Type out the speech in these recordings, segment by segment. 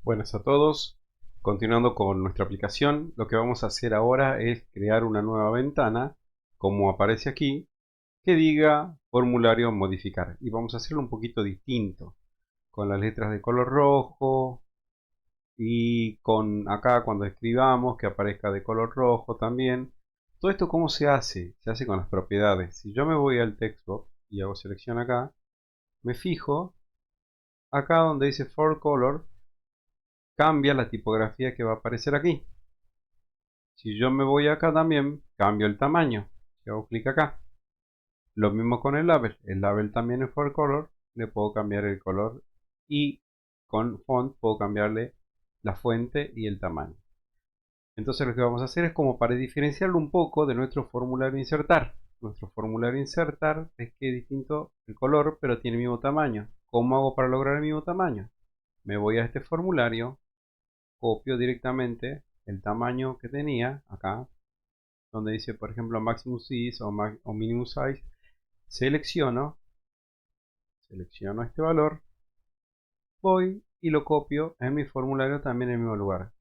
Buenas a todos. Continuando con nuestra aplicación, lo que vamos a hacer ahora es crear una nueva ventana, como aparece aquí, que diga formulario modificar. Y vamos a hacerlo un poquito distinto, con las letras de color rojo y con acá cuando escribamos que aparezca de color rojo también. Todo esto, ¿cómo se hace? Se hace con las propiedades. Si yo me voy al textbox y hago selección acá, me fijo acá donde dice for color, cambia la tipografía que va a aparecer aquí. Si yo me voy acá también, cambio el tamaño. Si hago clic acá. Lo mismo con el label. El label también es for color. Le puedo cambiar el color. Y con font puedo cambiarle la fuente y el tamaño. Entonces lo que vamos a hacer es como para diferenciarlo un poco de nuestro formulario insertar. Nuestro formulario insertar es que es distinto el color, pero tiene el mismo tamaño. ¿Cómo hago para lograr el mismo tamaño? Me voy a este formulario, copio directamente el tamaño que tenía acá, donde dice por ejemplo maximum size o minimum size, selecciono este valor, voy y lo copio en mi formulario también en el mismo lugar,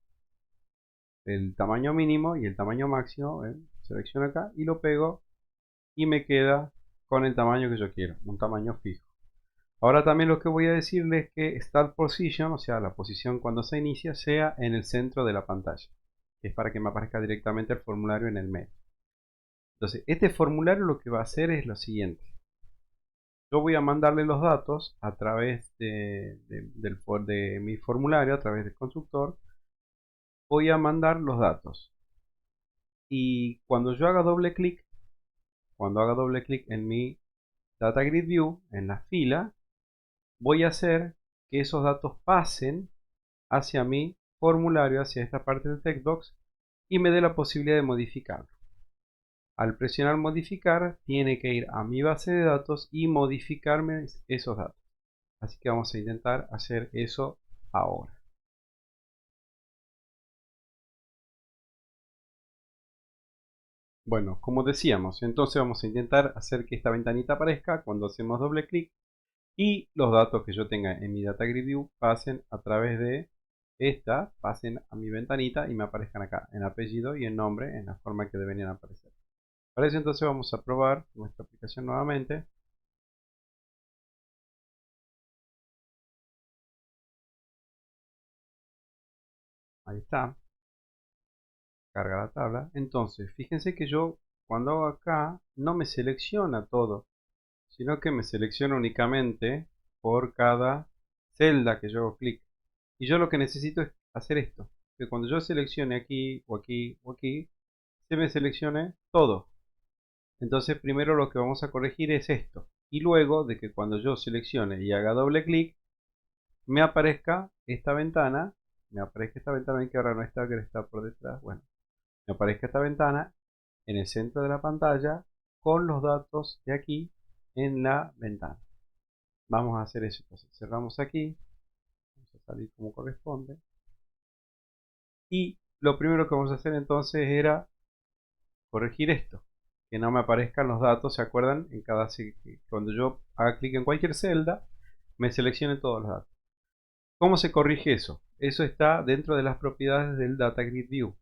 el tamaño mínimo y el tamaño máximo, selecciono acá y lo pego y me queda con el tamaño que yo quiero, un tamaño fijo. Ahora también lo que voy a decirles es que Start Position, o sea la posición cuando se inicia, sea en el centro de la pantalla, que es para que me aparezca directamente el formulario en el medio. Entonces este formulario lo que va a hacer es lo siguiente: yo voy a mandarle los datos a través de mi formulario, a través del constructor. Voy a mandar los datos. Y cuando yo haga doble clic, en mi Data Grid View, en la fila, voy a hacer que esos datos pasen hacia mi formulario, hacia esta parte del textbox, y me dé la posibilidad de modificarlo. Al presionar modificar, tiene que ir a mi base de datos y modificarme esos datos. Así que vamos a intentar hacer eso ahora. Bueno, como decíamos, entonces vamos a intentar hacer que esta ventanita aparezca cuando hacemos doble clic y los datos que yo tenga en mi Data Grid View pasen a través de esta, pasen a mi ventanita y me aparezcan acá en apellido y en nombre en la forma que deberían aparecer. Para eso entonces vamos a probar nuestra aplicación nuevamente. Ahí está, carga la tabla. Entonces, fíjense que yo cuando hago acá no me selecciona todo, sino que me selecciona únicamente por cada celda que yo hago clic. Y yo lo que necesito es hacer esto, que cuando yo seleccione aquí o aquí o aquí, se me seleccione todo. Entonces primero lo que vamos a corregir es esto. Y luego de que cuando yo seleccione y haga doble clic, me aparezca esta ventana, que ahora no está, que está por detrás. Bueno, me aparezca esta ventana en el centro de la pantalla con los datos de aquí en la ventana. Vamos a hacer eso. Entonces cerramos aquí, vamos a salir como corresponde. Y lo primero que vamos a hacer entonces era corregir esto, que no me aparezcan los datos, ¿se acuerdan? Cuando yo haga clic en cualquier celda, me seleccione todos los datos. ¿Cómo se corrige eso? Eso está dentro de las propiedades del Data Grid View.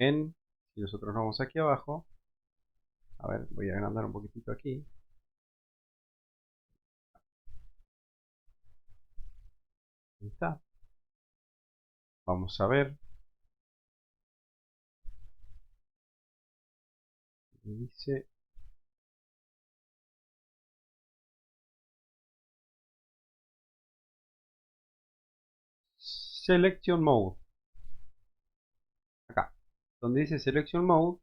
Si nosotros nos vamos aquí abajo, a ver, voy a agrandar un poquitito aquí. Ahí está. Vamos a ver. Dice Selection Mode. Acá. Donde dice Selection Mode,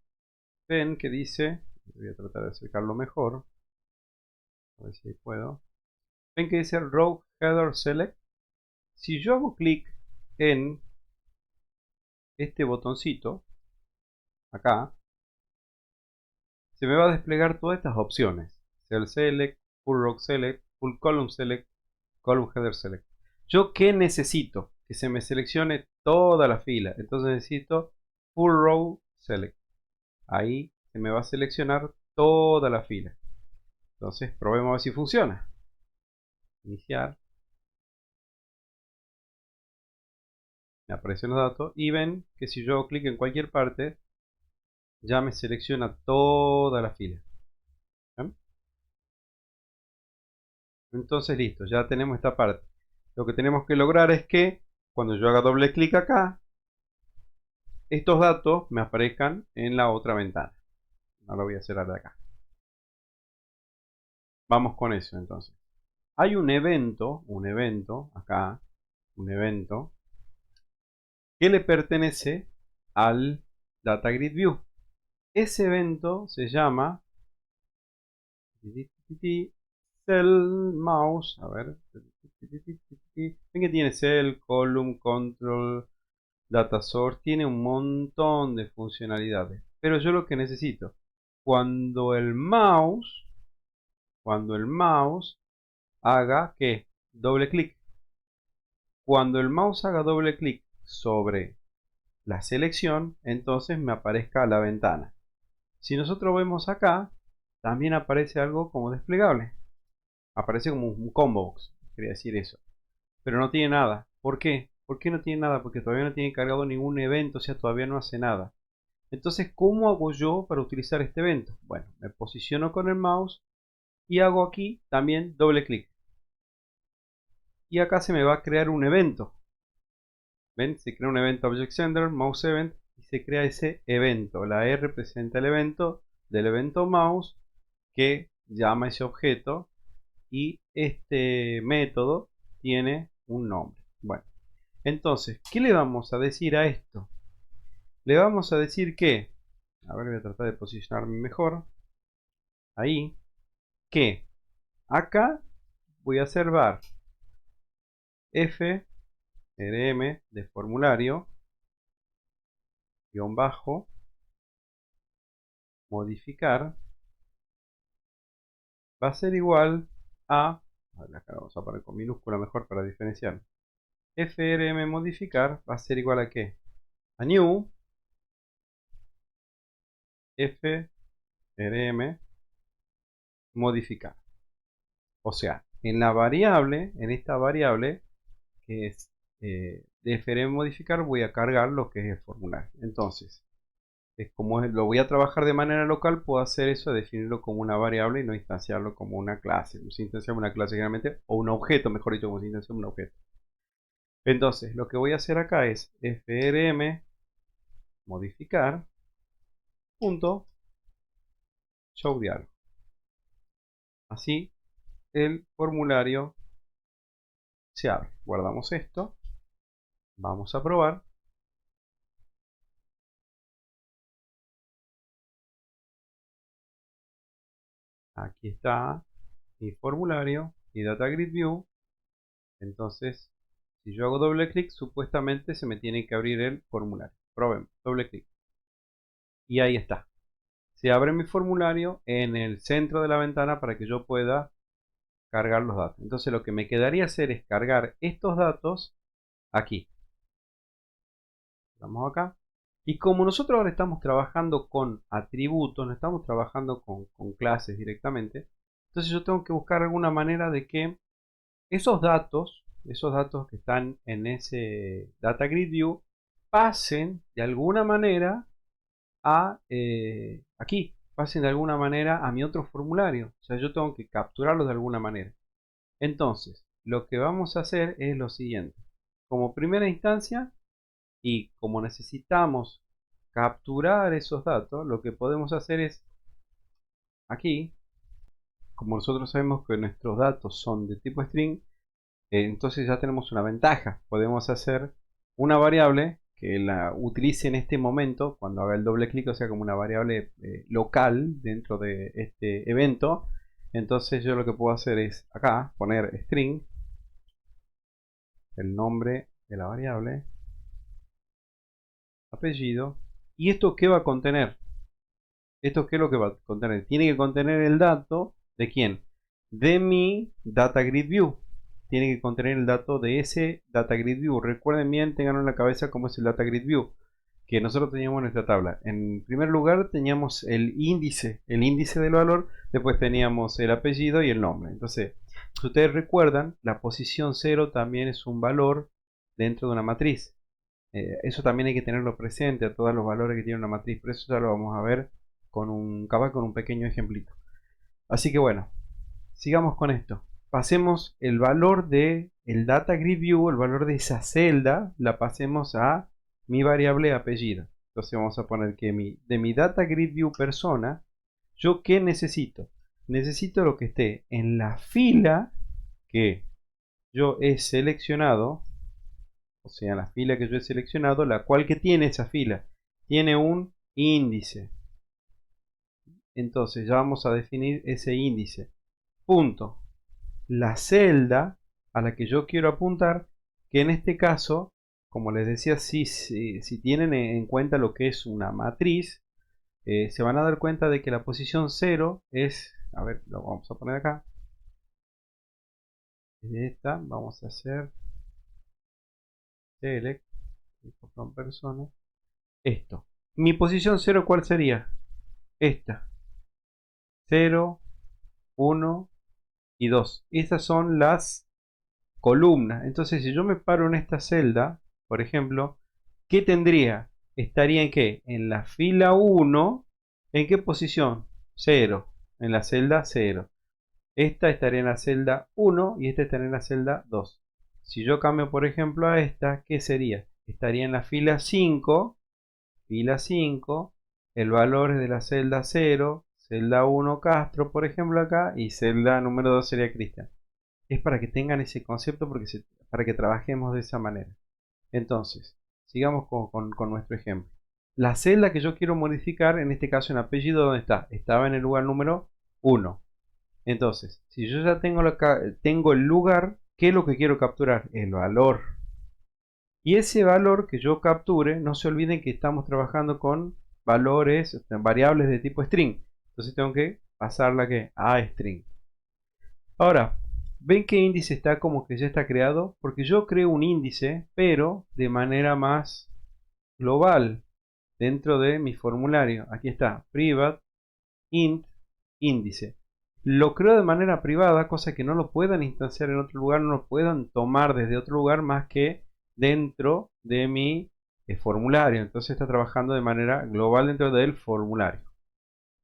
ven que dice, voy a tratar de acercarlo mejor, a ver si puedo. Ven que dice Row Header Select. Si yo hago clic en este botoncito, acá, se me va a desplegar todas estas opciones. Cell Select, Full Row Select, Full Column Select, Column Header Select. ¿Yo qué necesito? Que se me seleccione toda la fila. Entonces necesito Full Row Select. Ahí se me va a seleccionar toda la fila. Entonces probemos a ver si funciona. Iniciar. me aparecen los datos y ven que si yo clic en cualquier parte ya me selecciona toda la fila. ¿Ven? Entonces listo, ya tenemos esta parte. Lo que tenemos que lograr es que cuando yo haga doble clic acá, estos datos me aparezcan en la otra ventana. No lo voy a hacer ahora de acá. Vamos con eso entonces. Hay un evento acá, un evento que le pertenece al Data Grid View. Ese evento se llama Cell Mouse. A ver, ven que tiene Cell, Column, Control, Data Source, tiene un montón de funcionalidades. Pero yo lo que necesito, cuando el mouse haga que doble clic. Cuando el mouse haga doble clic sobre la selección, entonces me aparezca la ventana. Si nosotros vemos acá, también aparece algo como desplegable. Aparece como un combo box, quería decir eso. Pero no tiene nada. ¿Por qué? ¿Por qué no tiene nada? Porque todavía no tiene cargado ningún evento, o sea, todavía no hace nada. Entonces, ¿cómo hago yo para utilizar este evento? Bueno, me posiciono con el mouse y hago aquí también doble clic. Y acá se me va a crear un evento. ¿Ven? Se crea un evento Object Sender, Mouse Event, y se crea ese evento. La E representa el evento del evento mouse que llama ese objeto y este método tiene un nombre. Bueno, entonces, ¿qué le vamos a decir a esto? Le vamos a decir que, a ver, voy a tratar de posicionarme mejor, ahí, que acá voy a hacer var frm de formulario guión bajo modificar va a ser igual a ver, acá vamos a poner con minúscula mejor para diferenciar. Frm modificar va a ser igual a ¿qué? A new frm modificar. O sea, en la variable, en esta variable que es de frm modificar, voy a cargar lo que es el formulario. Entonces, como lo voy a trabajar de manera local, puedo hacer eso, definirlo como una variable y no instanciarlo como una clase. Si instanciamos una clase generalmente, o un objeto, mejor dicho, como si instanciamos un objeto. Entonces, lo que voy a hacer acá es frm modificar punto show dialog. Así el formulario se abre. Guardamos esto. Vamos a probar. Aquí está mi formulario y Data Grid View. Entonces, si yo hago doble clic, supuestamente se me tiene que abrir el formulario. Probemos, doble clic. Y ahí está. Se abre mi formulario en el centro de la ventana para que yo pueda cargar los datos. Entonces lo que me quedaría hacer es cargar estos datos aquí. Vamos acá. Y como nosotros ahora estamos trabajando con atributos, no estamos trabajando con clases directamente, entonces yo tengo que buscar alguna manera de que esos datos que están en ese Data Grid View, pasen de alguna manera a aquí, pasen de alguna manera a mi otro formulario. O sea, yo tengo que capturarlos de alguna manera. Entonces, lo que vamos a hacer es lo siguiente. Como primera instancia, y como necesitamos capturar esos datos, lo que podemos hacer es aquí, como nosotros sabemos que nuestros datos son de tipo string, entonces ya tenemos una ventaja. Podemos hacer una variable que la utilice en este momento cuando haga el doble clic, o sea, como una variable local dentro de este evento. Entonces yo lo que puedo hacer es acá poner string, el nombre de la variable, apellido. ¿Y esto qué va a contener? ¿Esto qué es lo que va a contener? Tiene que contener el dato de quién? De mi Data Grid View. Tiene que contener el dato de ese Data Grid View. Recuerden bien, tengan en la cabeza cómo es el Data Grid View que nosotros teníamos en nuestra tabla. En primer lugar teníamos el índice del valor, después teníamos el apellido y el nombre. Entonces, si ustedes recuerdan, la posición 0 también es un valor dentro de una matriz. Eso también hay que tenerlo presente a todos los valores que tiene una matriz, pero eso ya lo vamos a ver capaz con un pequeño ejemplito. Así que bueno, sigamos con esto. Pasemos el valor de el data grid view, el valor de esa celda, la pasemos a mi variable apellido. Entonces vamos a poner que de mi data grid view persona, ¿yo qué necesito? Necesito lo que esté en la fila que yo he seleccionado, o sea, la fila que yo he seleccionado, la cual que tiene esa fila, tiene un índice. Entonces ya vamos a definir ese índice. Punto. La celda a la que yo quiero apuntar, que en este caso, como les decía, si tienen en cuenta lo que es una matriz, se van a dar cuenta de que la posición 0 es, a ver, lo vamos a poner acá. De esta vamos a hacer select from persona. Esto. Mi posición 0, ¿cuál sería? Esta. 0, 1 y 2. Estas son las columnas. Entonces, si yo me paro en esta celda, por ejemplo, ¿qué tendría? ¿Estaría en qué? En la fila 1. ¿En qué posición? 0. En la celda 0. Esta estaría en la celda 1 y esta estaría en la celda 2. Si yo cambio, por ejemplo, a esta, ¿qué sería? Estaría en la fila 5. Fila 5. El valor es de la celda 0. Celda 1 Castro, por ejemplo, acá. Y celda número 2 sería Cristian. Es para que tengan ese concepto, para que trabajemos de esa manera. Entonces, sigamos con nuestro ejemplo. La celda que yo quiero modificar, en este caso en apellido, ¿dónde está? Estaba en el lugar número 1. Entonces, si yo ya tengo el lugar, ¿qué es lo que quiero capturar? El valor. Y ese valor que yo capture, no se olviden que estamos trabajando con valores, variables de tipo string. Entonces tengo que pasarla a string. Ahora, ¿ven qué índice está como que ya está creado? Porque yo creo un índice, pero de manera más global dentro de mi formulario. Aquí está, private int índice. Lo creo de manera privada, cosa que no lo puedan instanciar en otro lugar, no lo puedan tomar desde otro lugar más que dentro de mi formulario. Entonces está trabajando de manera global dentro del formulario.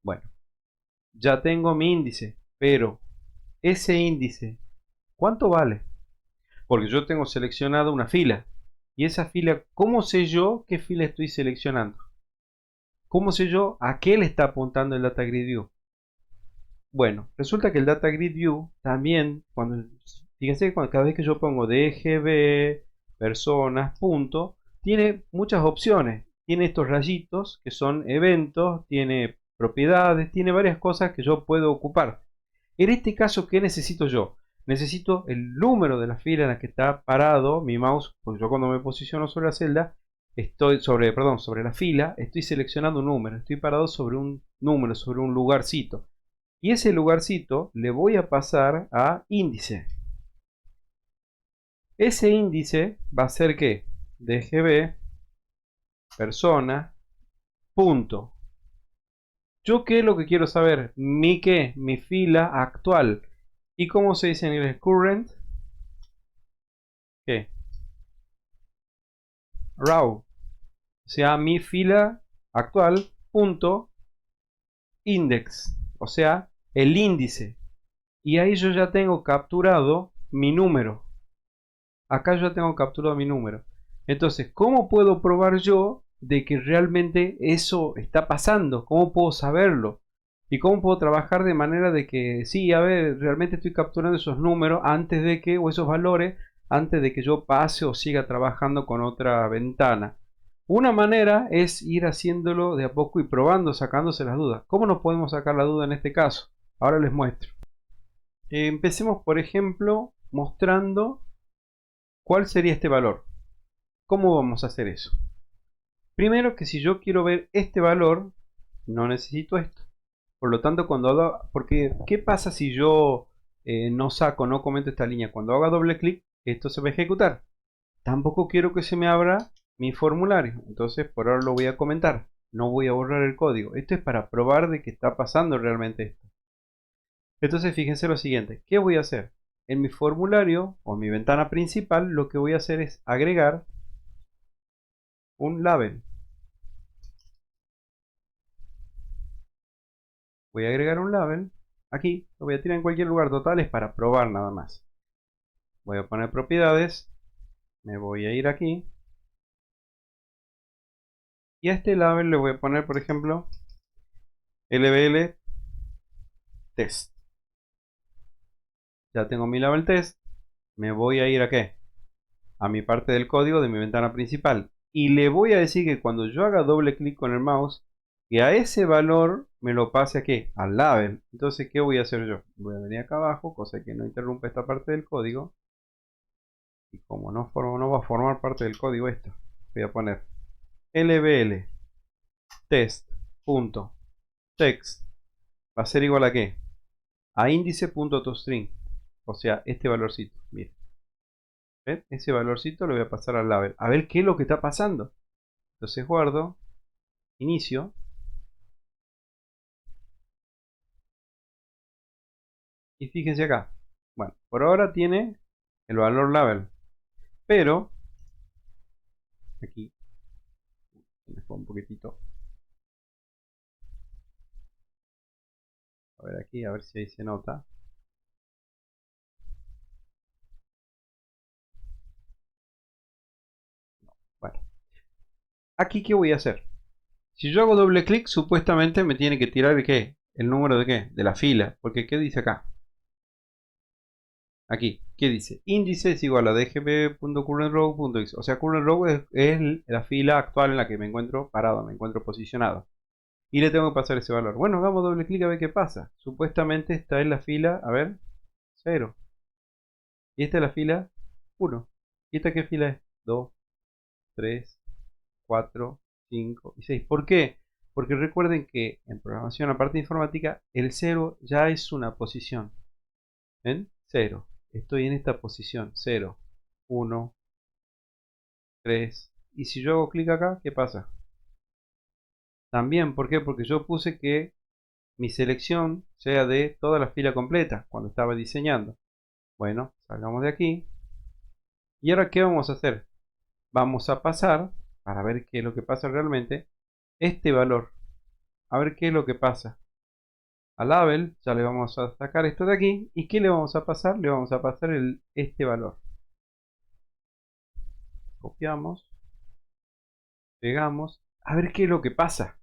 Bueno, ya tengo mi índice, pero ese índice, ¿cuánto vale? Porque yo tengo seleccionado una fila. Y esa fila, ¿cómo sé yo qué fila estoy seleccionando? ¿Cómo sé yo a qué le está apuntando el Data Grid View? Bueno, resulta que el Data Grid View también, fíjense que cada vez que yo pongo DGB, personas, punto, tiene muchas opciones. Tiene estos rayitos que son eventos, tiene propiedades, tiene varias cosas que yo puedo ocupar. En este caso, ¿qué necesito yo? Necesito el número de la fila en la que está parado mi mouse, porque yo cuando me posiciono sobre la celda, sobre la fila, estoy seleccionando un número, estoy parado sobre un número, sobre un lugarcito. Y ese lugarcito le voy a pasar a índice. Ese índice va a ser que DGB persona punto. ¿Yo qué es lo que quiero saber? Mi fila actual. ¿Y cómo se dice en inglés? Current. ¿Qué? Row. O sea, mi fila actual punto index. O sea, el índice. Y ahí yo ya tengo capturado mi número. Acá yo tengo capturado mi número. Entonces, ¿cómo puedo probar yo de que realmente eso está pasando? ¿Cómo puedo saberlo? ¿Y cómo puedo trabajar de manera de que sí, a ver, realmente estoy capturando esos números antes de que, o esos valores, antes de que yo pase o siga trabajando con otra ventana? Una manera es ir haciéndolo de a poco y probando, sacándose las dudas. ¿Cómo nos podemos sacar la duda en este caso? Ahora les muestro. Empecemos, por ejemplo, mostrando cuál sería este valor. ¿Cómo vamos a hacer eso? Primero que si yo quiero ver este valor, no necesito esto. Por lo tanto, porque ¿qué pasa si yo no comento esta línea? Cuando haga doble clic, esto se va a ejecutar. Tampoco quiero que se me abra mi formulario. Entonces, por ahora lo voy a comentar. No voy a borrar el código. Esto es para probar de que está pasando realmente esto. Entonces, fíjense lo siguiente. ¿Qué voy a hacer? En mi formulario o mi ventana principal, lo que voy a hacer es agregar un label. Voy a agregar un label. Aquí lo voy a tirar en cualquier lugar, total es para probar nada más. Voy a poner propiedades. Me voy a ir aquí. Y a este label le voy a poner, por ejemplo, LBL test. Ya tengo mi label test. Me voy a ir a ¿qué? A mi parte del código de mi ventana principal. Y le voy a decir que cuando yo haga doble clic con el mouse, que a ese valor me lo pase a ¿qué? Al label. Entonces, ¿qué voy a hacer yo? Voy a venir acá abajo, cosa que no interrumpa esta parte del código. Y como no va a formar parte del código esto, voy a poner lbl test.text va a ser igual a ¿qué? A índice.toString. O sea, este valorcito. Miren. ¿Ven? Ese valorcito lo voy a pasar al label. A ver qué es lo que está pasando. Entonces guardo. Inicio. Y fíjense acá. Bueno, por ahora tiene el valor label. Pero, aquí, me fue un poquitito. A ver aquí, a ver si ahí se nota. Bueno, aquí ¿qué voy a hacer? Si yo hago doble clic, supuestamente me tiene que tirar ¿qué? El número de ¿qué? De la fila. Porque ¿qué dice acá? Aquí, ¿qué dice? Índice es igual a dgb.currentrow.x. O sea, currentrow es la fila actual en la que me encuentro parado, me encuentro posicionado. Y le tengo que pasar ese valor. Bueno, hagamos doble clic a ver qué pasa. Supuestamente está en la fila, a ver, 0. Y esta es la fila 1. ¿Y esta qué fila es? 2, 3, 4, 5 y 6. ¿Por qué? Porque recuerden que en programación, aparte de informática, el 0 ya es una posición. ¿Ven? 0. Estoy en esta posición. 0, 1, 3. Y si yo hago clic acá, ¿qué pasa? También, ¿por qué? Porque yo puse que mi selección sea de toda la fila completa cuando estaba diseñando. Bueno, salgamos de aquí. ¿Y ahora qué vamos a hacer? Vamos a pasar, para ver qué es lo que pasa realmente, este valor. A ver qué es lo que pasa. A label, ya le vamos a sacar esto de aquí. ¿Y qué le vamos a pasar? Le vamos a pasar este valor. Copiamos, pegamos. A ver qué es lo que pasa.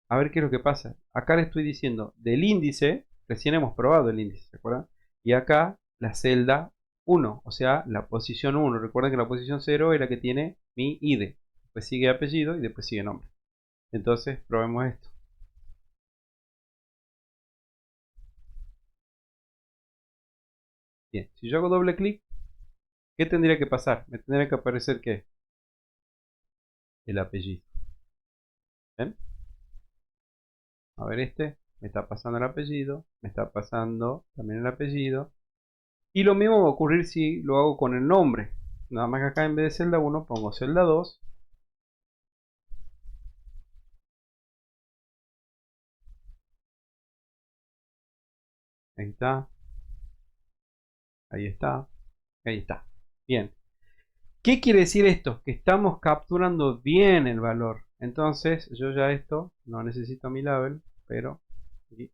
A ver qué es lo que pasa. Acá le estoy diciendo del índice, recién hemos probado el índice, ¿se acuerdan? Y acá la celda 1, o sea, la posición 1. Recuerden que la posición 0 es la que tiene mi ID. Después sigue apellido y después sigue nombre. Entonces, probemos esto. Bien, si yo hago doble clic, ¿qué tendría que pasar? Me tendría que aparecer ¿qué? El apellido. ¿Ven? A ver este, me está pasando el apellido, me está pasando también el apellido. Y lo mismo va a ocurrir si lo hago con el nombre. Nada más que acá en vez de celda 1 pongo celda 2. Ahí está. Ahí está. Ahí está. Bien. ¿Qué quiere decir esto? Que estamos capturando bien el valor. Entonces yo ya esto no necesito mi label, pero aquí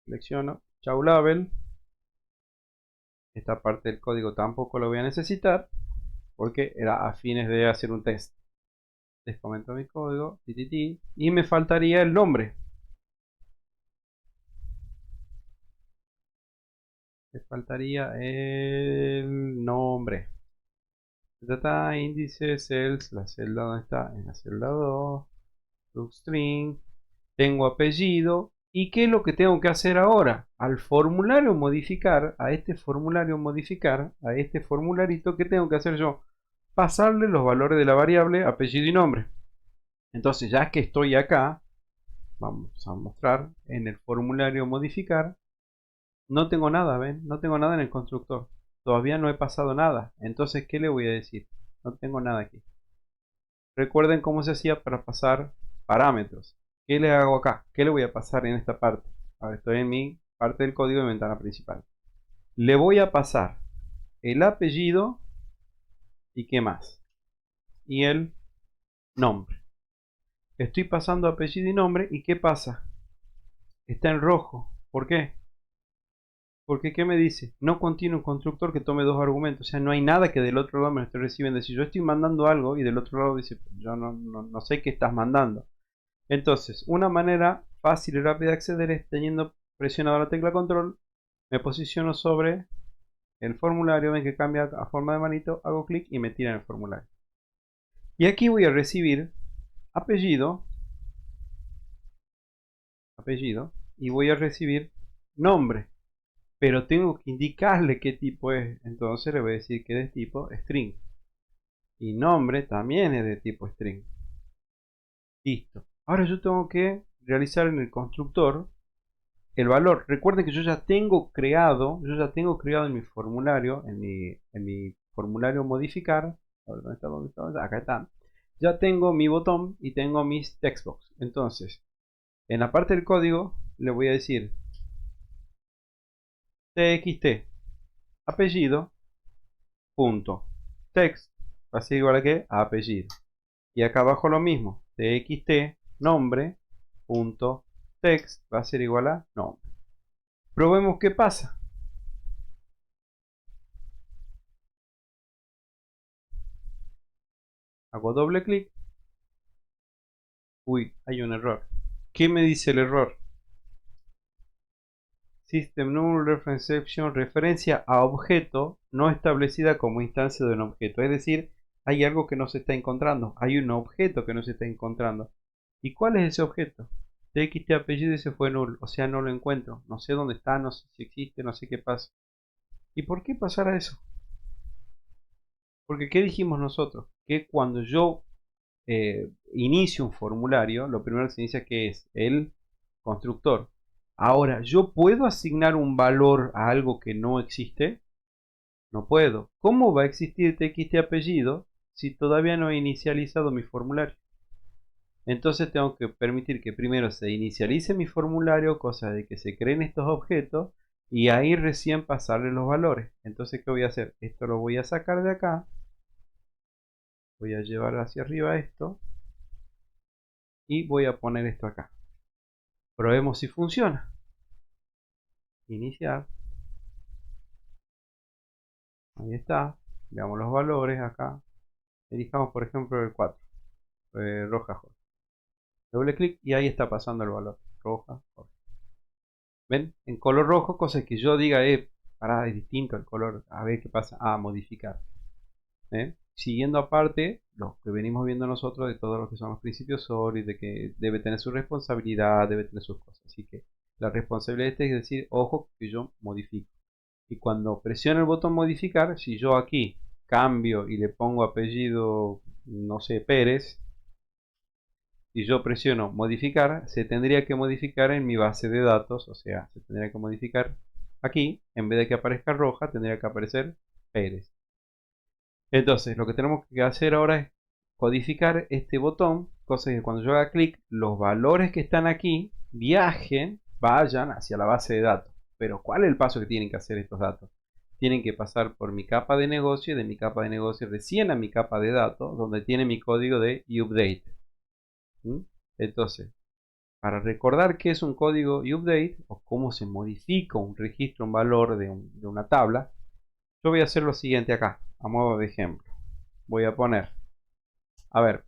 selecciono chau label. Esta parte del código tampoco lo voy a necesitar porque era a fines de hacer un test. Les comento mi código y me faltaría el nombre. Me faltaría el nombre. Índice, cells, la celda donde está, en la celda 2, string, tengo apellido. ¿Y qué es lo que tengo que hacer ahora? Al formulario modificar, a este formulario modificar, a este formularito, ¿qué tengo que hacer yo? Pasarle los valores de la variable apellido y nombre. Entonces, ya que estoy acá, vamos a mostrar en el formulario modificar. No tengo nada, ¿ven? No tengo nada en el constructor. Todavía no he pasado nada. Entonces, ¿qué le voy a decir? No tengo nada aquí. Recuerden cómo se hacía para pasar parámetros. ¿Qué le hago acá? ¿Qué le voy a pasar en esta parte? Ahora estoy en mi parte del código de ventana principal. Le voy a pasar el apellido y qué más. Y el nombre. Estoy pasando apellido y nombre, ¿y qué pasa? Está en rojo. ¿Por qué? Porque ¿qué me dice? No contiene un constructor que tome dos argumentos. O sea, no hay nada que del otro lado me esté recibiendo. Si yo estoy mandando algo y del otro lado dice, yo no sé qué estás mandando. Entonces, una manera fácil y rápida de acceder es teniendo presionado la tecla control, me posiciono sobre el formulario, ven que cambia a forma de manito, hago clic y me tira en el formulario. Y aquí voy a recibir apellido, y voy a recibir nombre, pero tengo que indicarle qué tipo es. Entonces le voy a decir que es de tipo string, y nombre también es de tipo string. Listo. Ahora yo tengo que realizar en el constructor el valor. Recuerden que yo ya tengo creado en mi formulario, en mi formulario modificar. A ver, ¿dónde está? Acá está. Ya tengo mi botón y tengo mis textbox. Entonces, en la parte del código le voy a decir txt apellido punto text va a ser igual a que a apellido. Y acá abajo lo mismo, txt nombre punto text va a ser igual a nombre. Probemos qué pasa. Hago doble clic. Uy, hay un error. ¿Qué me dice el error? System null reference exception, referencia a objeto no establecida como instancia de un objeto. Es decir, hay algo que no se está encontrando. Hay un objeto que no se está encontrando. ¿Y cuál es ese objeto? Txt apellido y se fue null. O sea, no lo encuentro. No sé dónde está, no sé si existe, no sé qué pasa. ¿Y por qué pasará eso? Porque ¿qué dijimos nosotros? Que cuando yo inicio un formulario, lo primero que se inicia que es el constructor. Ahora, ¿yo puedo asignar un valor a algo que no existe? No puedo. ¿Cómo va a existir txt apellido si todavía no he inicializado mi formulario? Entonces tengo que permitir que primero se inicialice mi formulario, cosa de que se creen estos objetos, y ahí recién pasarle los valores. Entonces, ¿qué voy a hacer? Esto lo voy a sacar de acá. Voy a llevar hacia arriba esto. Y voy a poner esto acá. Probemos si funciona. Iniciar. Ahí está. Veamos los valores acá. Elijamos por ejemplo el 4. Roja, Jorge. Doble clic y ahí está pasando el valor. Roja, Jorge. ¿Ven? En color rojo, cosa que yo diga, pará, es distinto el color. A ver qué pasa. Ah, modificar. Siguiendo aparte lo que venimos viendo nosotros de todos los que son los principios sólidos, de que debe tener su responsabilidad, debe tener sus cosas. Así que la responsabilidad es decir, ojo, que yo modifico. Y cuando presiono el botón modificar, si yo aquí cambio y le pongo apellido, no sé, Pérez, y yo presiono modificar, se tendría que modificar en mi base de datos, o sea, se tendría que modificar aquí, en vez de que aparezca roja, tendría que aparecer Pérez. Entonces, lo que tenemos que hacer ahora es codificar este botón, cosa que cuando yo haga clic, los valores que están aquí vayan hacia la base de datos. Pero ¿cuál es el paso que tienen que hacer estos datos? Tienen que pasar por mi capa de negocio y de mi capa de negocio recién a mi capa de datos, donde tiene mi código de update. Entonces, para recordar qué es un código update o cómo se modifica un registro, un valor de una tabla, yo voy a hacer lo siguiente acá, a modo de ejemplo. Voy a poner, a ver,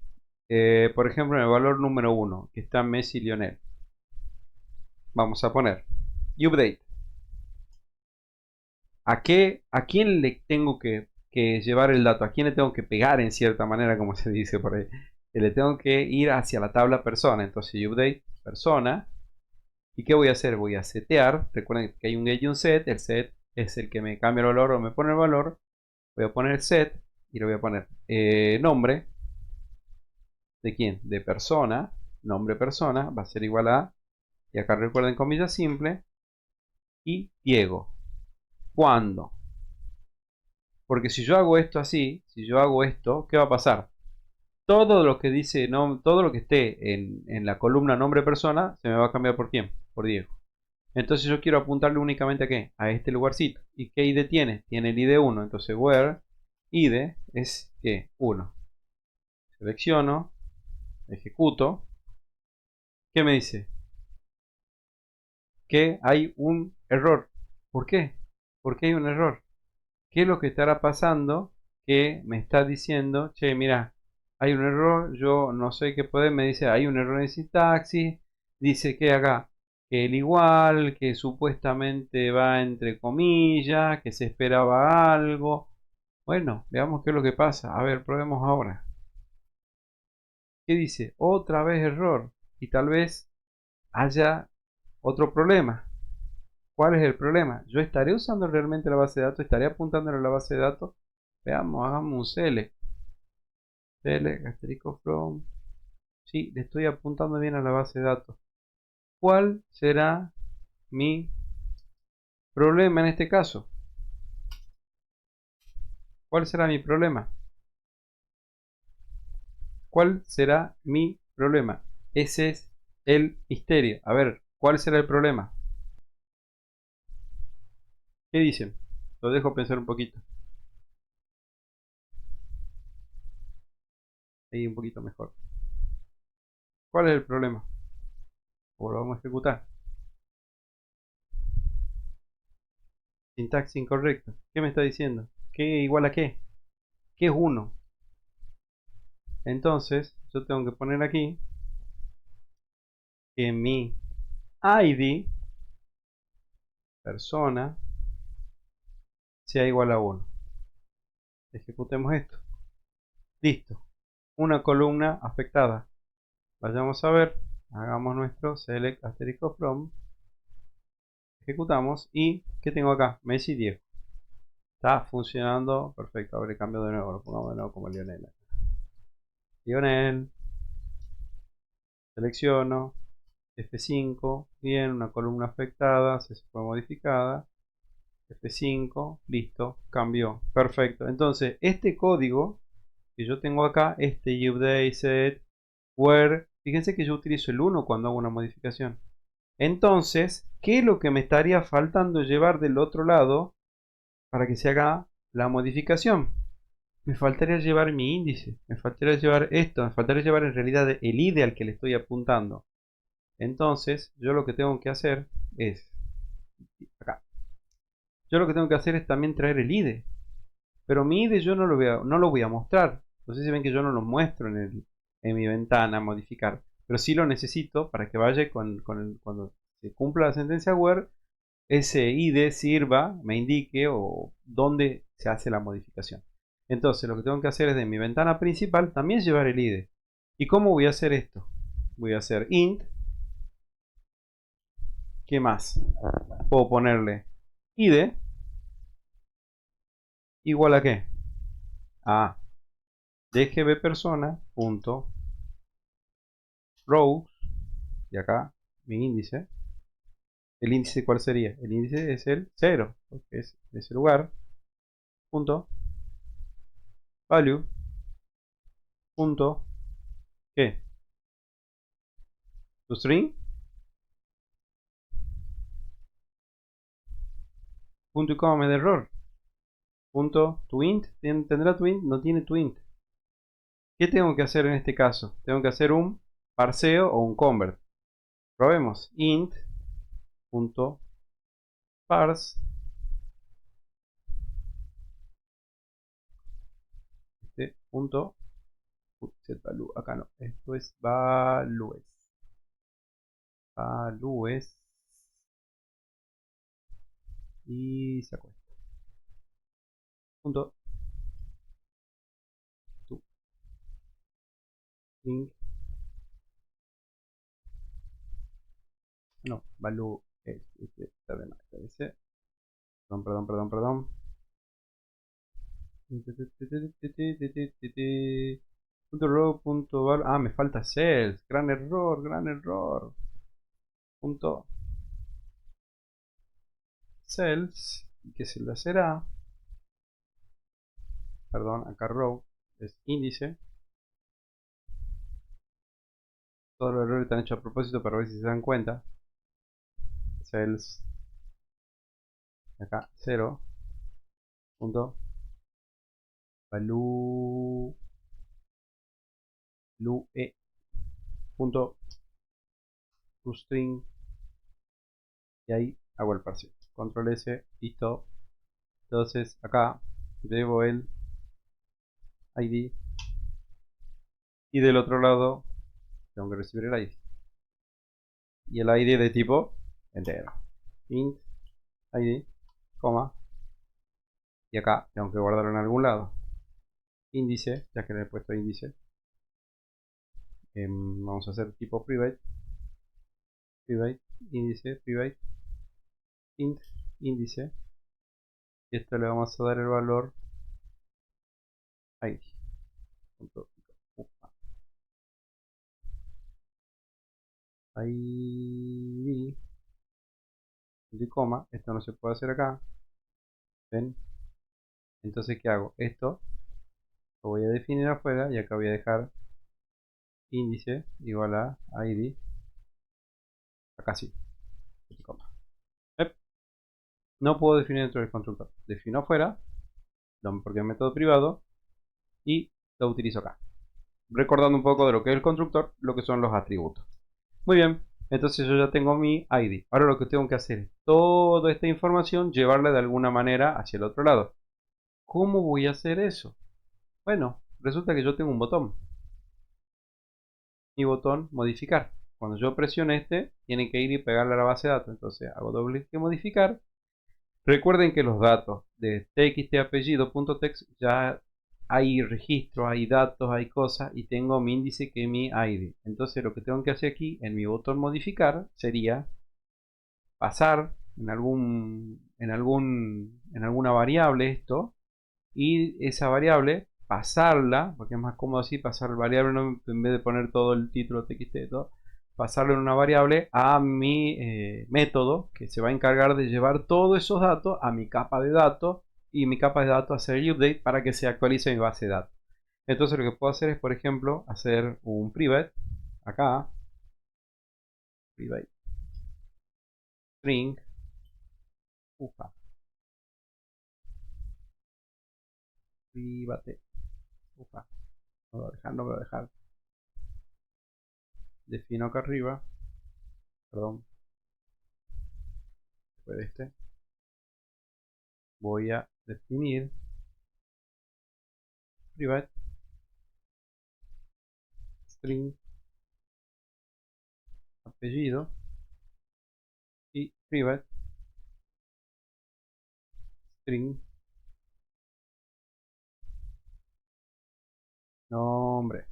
por ejemplo, en el valor número 1, que está Messi Lionel. Vamos a poner update. ¿A quién le tengo que llevar el dato? ¿A quién le tengo que pegar en cierta manera, como se dice por ahí? Le tengo que ir hacia la tabla persona. Entonces, update persona. ¿Y qué voy a hacer? Voy a setear. Recuerden que hay un get y un set. El set es el que me cambia el valor o me pone el valor. Voy a poner set y le voy a poner nombre. ¿De quién? De persona. Nombre persona va a ser igual a, y acá recuerden comillas simple, y Diego. ¿Cuándo? Porque si yo hago esto así, si yo hago esto, ¿qué va a pasar? Todo lo que dice, todo lo que esté en la columna nombre persona, se me va a cambiar por quién, por Diego. Entonces yo quiero apuntarle únicamente a qué, a este lugarcito. ¿Y qué ID tiene? Tiene el ID 1. Entonces where ID es que 1. Selecciono, Ejecuto. ¿Qué me dice? Que hay un error. ¿Por qué? ¿Por qué hay un error? ¿Qué es lo que estará pasando que me está diciendo, che, mira, hay un error, yo no sé qué puede, me dice, hay un error en sintaxis, dice que acá, que el igual, que supuestamente va entre comillas, que se esperaba algo. Bueno, veamos qué es lo que pasa. A ver, probemos ahora. ¿Qué dice? Otra vez error. Y tal vez haya otro problema. ¿Cuál es el problema? ¿Yo estaré usando realmente la base de datos? ¿Estaré apuntando a la base de datos? Veamos, hagamos un select. Select, asterisco from. Sí, le estoy apuntando bien a la base de datos. ¿Cuál será mi problema en este caso? ¿Cuál será mi problema? ¿Cuál será mi problema? Ese es el misterio. A ver, ¿cuál será el problema? ¿Qué dicen? Lo dejo pensar un poquito. Ahí un poquito mejor. ¿Cuál es el problema? O lo vamos a ejecutar. Sintaxis incorrecto. ¿Qué me está diciendo? ¿Qué igual a qué? ¿Qué es 1? Entonces, yo tengo que poner aquí que mi ID, persona, sea igual a 1. Ejecutemos esto. Listo. Una columna afectada. Vayamos a ver. Hagamos nuestro select asterisco from. Ejecutamos. ¿Y qué tengo acá? Messi 10. Está funcionando perfecto. Abre cambio de nuevo. Lo pongamos de nuevo como Lionel. Lionel. Selecciono. F5. Bien, una columna afectada. Se fue modificada. F5. Listo. Cambió. Perfecto. Entonces, este código que yo tengo acá, este update set where, fíjense que yo utilizo el 1 cuando hago una modificación. Entonces, ¿qué es lo que me estaría faltando llevar del otro lado para que se haga la modificación? Me faltaría llevar mi índice, me faltaría llevar esto, me faltaría llevar en realidad el ID al que le estoy apuntando. Entonces, yo lo que tengo que hacer es, acá, yo lo que tengo que hacer es también traer el ID. Pero mi ID yo no lo voy a mostrar. No sé si ven que yo no lo muestro en mi ventana modificar. Pero sí lo necesito para que vaya cuando se cumpla la sentencia where, ese ID sirva, me indique o dónde se hace la modificación. Entonces lo que tengo que hacer es de mi ventana principal también llevar el ID. ¿Y cómo voy a hacer esto? Voy a hacer int. ¿Qué más? Puedo ponerle ID igual a qué? A dgb persona punto rows, y acá mi índice. ¿El índice cuál sería? El índice es el 0, porque es ese lugar, punto, value, punto, ¿qué? ¿Tu string? Punto y coma me da error. Punto, tu int, ¿tendrá tu int? No tiene tu int. ¿Qué tengo que hacer en este caso? Tengo que hacer un parseo o un convert. Probemos. Int, punto, parse, punto, set value, acá no, esto es values. Values. Y saco esto. Punto to string. No, value es está de más, perdón. Punto row, punto val. Ah, me falta cells. Gran error, gran error. Punto cells. ¿Y qué se le será? Perdón, acá row es índice. Todos los errores están hechos a propósito para ver si se dan cuenta. Cells. Acá 0. Punto value. punto toString y ahí hago el parseo. Control S, listo. Entonces acá llevo el ID y del otro lado tengo que recibir el ID. Y el ID de tipo entero. Int ID, coma. Y acá tengo que guardarlo en algún lado. Índice, ya que le he puesto índice. Vamos a hacer tipo private. Private, índice, private. Int, índice. Y esto le vamos a dar el valor ID. ID y coma, esto no se puede hacer acá, ¿ven? Entonces, ¿qué hago? Esto lo voy a definir afuera y acá voy a dejar índice igual a ID, acá sí, y coma. ¿Ven? No puedo definir dentro del constructor, defino afuera, porque es método privado, y lo utilizo acá. Recordando un poco de lo que es el constructor, lo que son los atributos. Muy bien, entonces yo ya tengo mi ID. Ahora lo que tengo que hacer es toda esta información llevarla de alguna manera hacia el otro lado. ¿Cómo voy a hacer eso? Bueno, resulta que yo tengo un botón. Mi botón modificar. Cuando yo presiono este, tiene que ir y pegarle a la base de datos. Entonces hago doble clic en modificar. Recuerden que los datos de txtapellido.txt ya hay registro, hay datos, hay cosas y tengo mi índice que es mi ID. Entonces lo que tengo que hacer aquí en mi botón modificar sería pasar en alguna variable esto y esa variable pasarla, porque es más cómodo así, pasar variable en vez de poner todo el título txt y todo, pasarlo en una variable a mi método que se va a encargar de llevar todos esos datos a mi capa de datos y mi capa de datos hacer el update para que se actualice mi base de datos. Entonces lo que puedo hacer es, por ejemplo, hacer un private acá, private string, private, no me voy a dejar, defino acá arriba, perdón, después de este, voy a definir private string apellido y private string nombre.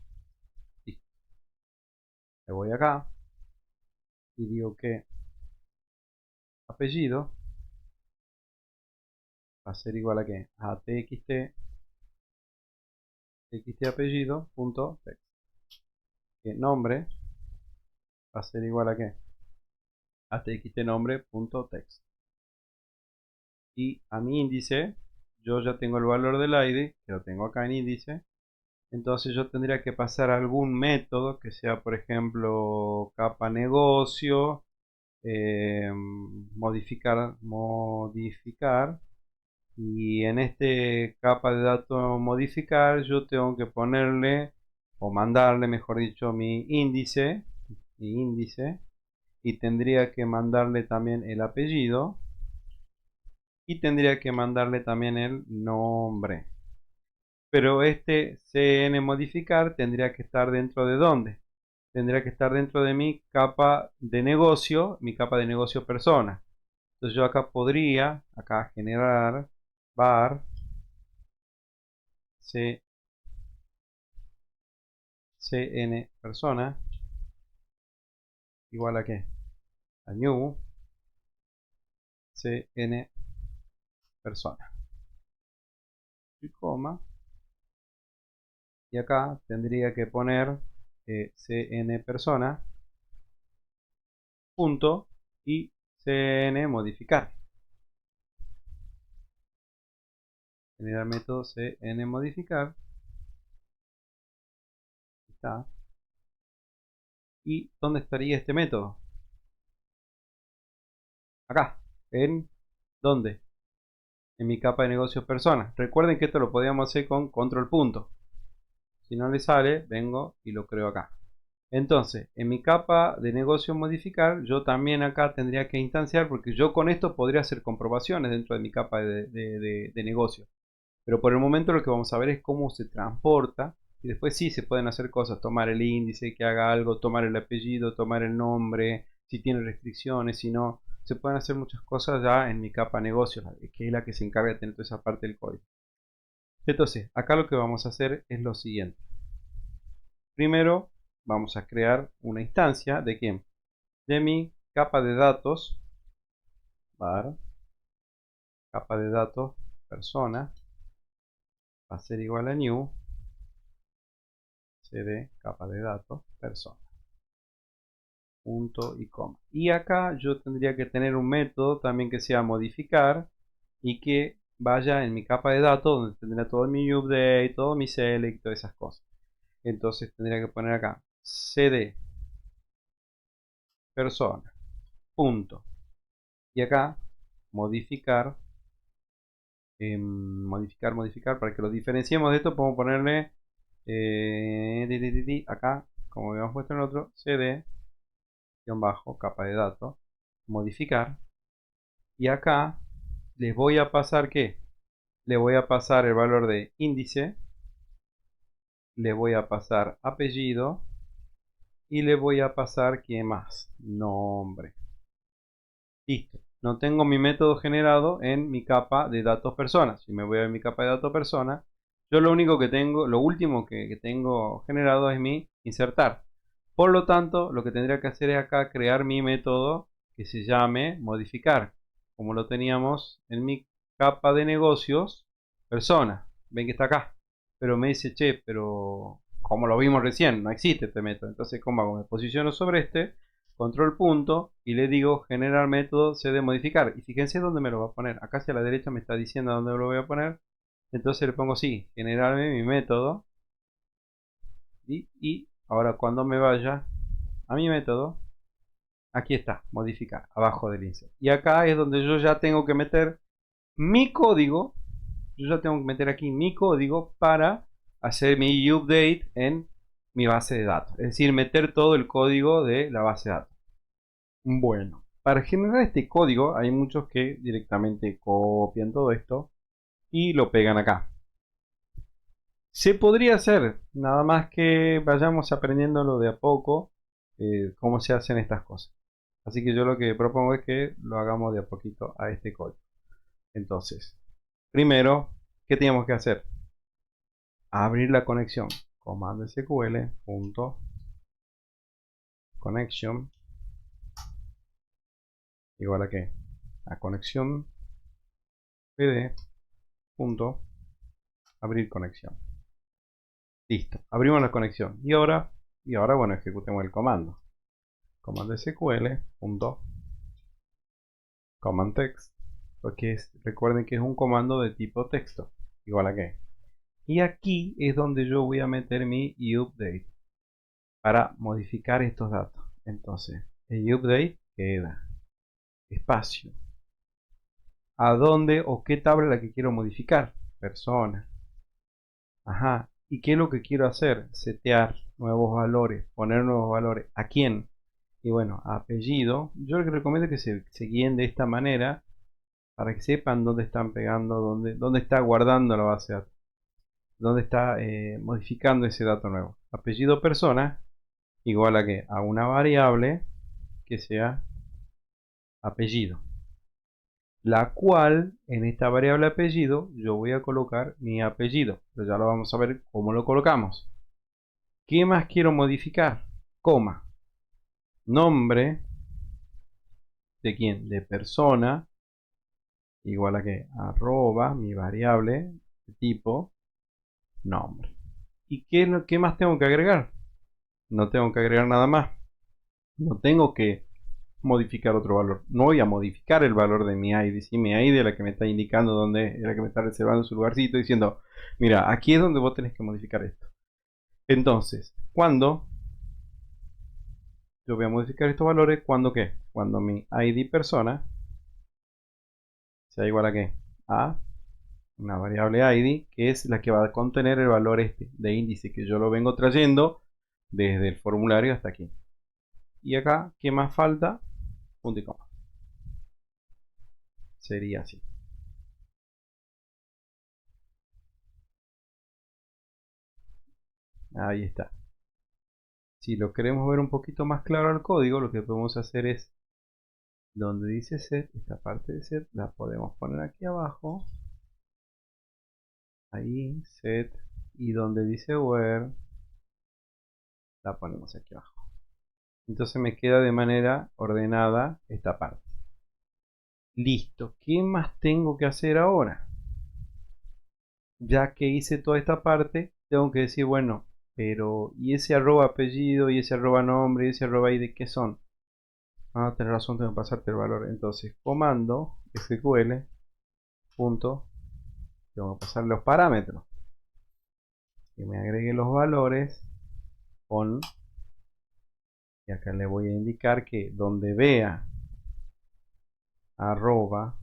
Listo. Le voy acá y digo que apellido va a ser igual a que a txt apellido punto text, que nombre va a ser igual a que a txt nombre punto text, y a mi índice yo ya tengo el valor del ID que lo tengo acá en índice. Entonces yo tendría que pasar algún método que sea, por ejemplo, capa negocio, modificar, y en este capa de datos modificar yo tengo que ponerle o mandarle, mejor dicho, mi índice, y tendría que mandarle también el apellido y tendría que mandarle también el nombre. Pero este cn modificar tendría que estar dentro de ¿dónde? Tendría que estar dentro de mi capa de negocio persona. Entonces yo acá podría, acá generar var cn persona igual a qué? A new cn persona. Y coma. Y acá tendría que poner cn persona punto y cn modificar. Generar método cn modificar. Está. ¿Y dónde estaría este método? Acá. ¿En dónde? En mi capa de negocios personas. Recuerden que esto lo podíamos hacer con control punto. Si no le sale, vengo y lo creo acá. Entonces, en mi capa de negocio modificar, yo también acá tendría que instanciar, porque yo con esto podría hacer comprobaciones dentro de mi capa de negocio. Pero por el momento lo que vamos a ver es cómo se transporta. Y después sí se pueden hacer cosas, tomar el índice, que haga algo, tomar el apellido, tomar el nombre, si tiene restricciones, si no. Se pueden hacer muchas cosas ya en mi capa negocio, que es la que se encarga de tener toda esa parte del código. Entonces, acá lo que vamos a hacer es lo siguiente. Primero, vamos a crear una instancia de quién? De mi capa de datos, var, capa de datos, persona, va a ser igual a new, cd, capa de datos, persona, punto y coma. Y acá yo tendría que tener un método también que sea modificar y que vaya en mi capa de datos donde tendrá todo mi update, todo mi select, todas esas cosas. Entonces tendría que poner acá cd persona, punto. Y acá modificar, modificar, para que lo diferenciemos de esto podemos ponerle acá, como habíamos puesto en el otro, cd, bajo, capa de datos, modificar. Y acá les voy a pasar ¿qué? Le voy a pasar el valor de índice, le voy a pasar apellido y le voy a pasar ¿qué más? Nombre. Listo. No tengo mi método generado en mi capa de datos personas. Si me voy a mi capa de datos personas, yo lo único que tengo, lo último que tengo generado es mi insertar. Por lo tanto, lo que tendría que hacer es acá crear mi método que se llame modificar, como lo teníamos en mi capa de negocios persona. Ven que está acá. Pero me dice, che, pero como lo vimos recién, no existe este método. Entonces, ¿cómo hago? Me posiciono sobre este, control punto, y le digo generar método cd modificar. Y fíjense dónde me lo va a poner. Acá hacia la derecha me está diciendo dónde lo voy a poner. Entonces le pongo sí, generarme mi método. Y ahora cuando me vaya a mi método, aquí está, modificar, abajo del insert. Y acá es donde yo ya tengo que meter mi código. Yo ya tengo que meter aquí mi código para hacer mi update en mi base de datos. Es decir, meter todo el código de la base de datos. Bueno, para generar este código hay muchos que directamente copian todo esto y lo pegan acá. Se podría hacer, nada más que vayamos aprendiéndolo de a poco, cómo se hacen estas cosas. Así que yo lo que propongo es que lo hagamos de a poquito a este código. Entonces, primero, ¿qué tenemos que hacer? Abrir la conexión. Comando SQL, punto, connection, igual a qué? A conexión pd, punto, abrir conexión. Listo, abrimos la conexión. Y ahora bueno, ejecutemos el comando. Comando SQL, punto, command text, porque recuerden que es un comando de tipo texto, igual a qué. Y aquí es donde yo voy a meter mi update para modificar estos datos. Entonces, el update queda espacio. ¿A dónde o qué tabla la que quiero modificar? Persona. Ajá. ¿Y qué es lo que quiero hacer? Setear nuevos valores, poner nuevos valores. ¿A quién? Y bueno, apellido. Yo les recomiendo que se guíen de esta manera para que sepan dónde están pegando, dónde está guardando la base de datos, dónde está modificando ese dato nuevo. Apellido persona igual a que a una variable que sea apellido, la cual en esta variable apellido yo voy a colocar mi apellido, pero ya lo vamos a ver cómo lo colocamos. ¿Qué más quiero modificar? Coma, nombre de quién, de persona, igual a que arroba mi variable de tipo nombre. ¿Y qué más tengo que agregar? No tengo que agregar nada más. No tengo que modificar otro valor. No voy a modificar el valor de mi ID. ¿Sí? Mi ID es la que me está indicando dónde, es la que me está reservando su lugarcito, diciendo, mira, aquí es donde vos tenés que modificar esto. Entonces, cuando yo voy a modificar estos valores, ¿cuándo qué? Cuando mi ID persona sea igual a qué? A una variable ID, que es la que va a contener el valor este de índice, que yo lo vengo trayendo desde el formulario hasta aquí. Y acá, ¿qué más falta? Punto y coma. Sería así. Ahí está. Si lo queremos ver un poquito más claro al código, lo que podemos hacer es, donde dice set, esta parte de set, la podemos poner aquí abajo. Ahí, set. Y donde dice where, la ponemos aquí abajo. Entonces me queda de manera ordenada esta parte. Listo. ¿Qué más tengo que hacer ahora? Ya que hice toda esta parte, tengo que decir, bueno, pero ¿y ese arroba apellido, y ese arroba nombre, y ese arroba ID qué son? Ah, tenés razón, tengo que pasarte el valor. Entonces, comando SQL punto, tengo que pasar los parámetros. Que me agregue los valores con, y acá le voy a indicar que donde vea arroba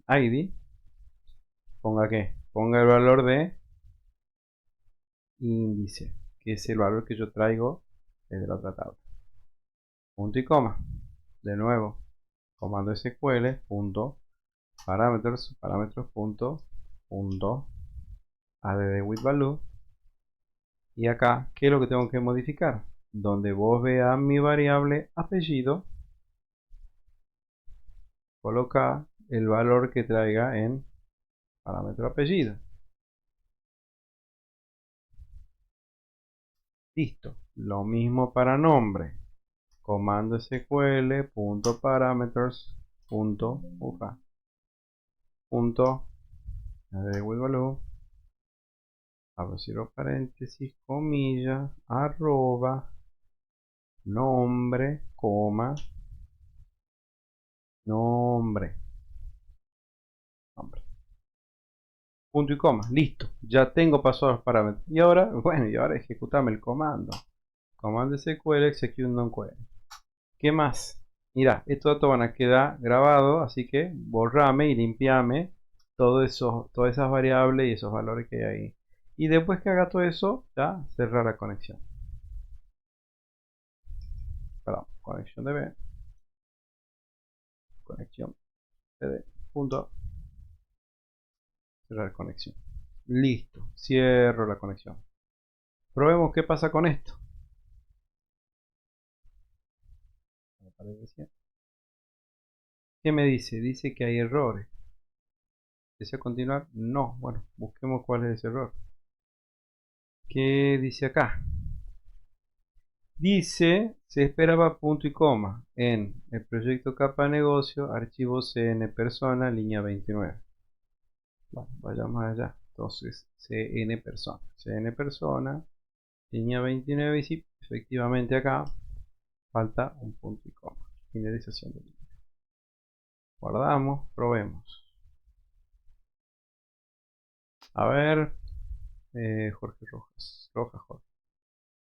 ID, ponga qué, ponga el valor de índice, que es el valor que yo traigo desde la otra tabla. Punto y coma. De nuevo, comando SQL punto parámetros punto add with value. Y acá, ¿qué es lo que tengo que modificar? Donde vos veas mi variable apellido, coloca el valor que traiga en parámetro apellido. Listo. Lo mismo para nombre. Comando SQL punto parámetros punto value, abro cierro paréntesis, comillas, arroba, nombre, coma, nombre. Punto y coma, listo. Ya tengo pasados los parámetros. Y ahora, bueno, y ahora ejecutame el comando. Comando SQL execute non-query. ¿Qué más? Mira, estos datos van a quedar grabados, así que borrame y limpiame todas esas variables y esos valores que hay ahí. Y después que haga todo eso, ya cerrar la conexión. Perdón, conexión DB. Conexión DB. Punto. Cerrar conexión. Listo. Cierro la conexión. Probemos qué pasa con esto. ¿Qué me dice? Dice que hay errores. ¿Desea continuar? No. Bueno, busquemos cuál es ese error. ¿Qué dice acá? Dice, se esperaba punto y coma en el proyecto capa negocio, archivo CN persona, línea 29. Bueno, vayamos allá. Entonces, CN persona, línea 29, y sí, efectivamente acá falta un punto y coma. Finalización de línea. Guardamos, probemos. A ver, Jorge Rojas. Jorge.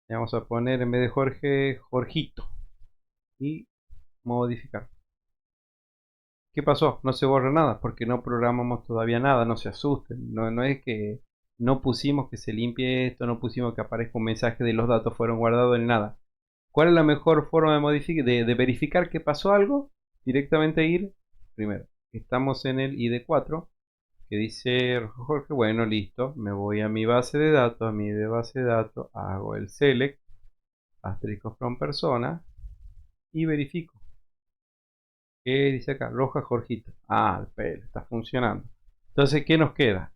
Le vamos a poner en vez de Jorge, Jorgito. Y modificar. ¿Qué pasó? No se borra nada porque no programamos todavía nada, no se asusten. No es que no pusimos que se limpie esto, no pusimos que aparezca un mensaje de los datos fueron guardados en nada. ¿Cuál es la mejor forma de modificar, de verificar que pasó algo? Directamente ir, primero, estamos en el ID4, que dice Jorge, bueno, listo, me voy a mi base de datos, a mi base de datos, hago el select, asterisco from persona, y verifico. ¿Qué dice acá? Roja Jorgito. Ah, el pelo, está funcionando. Entonces, ¿qué nos queda?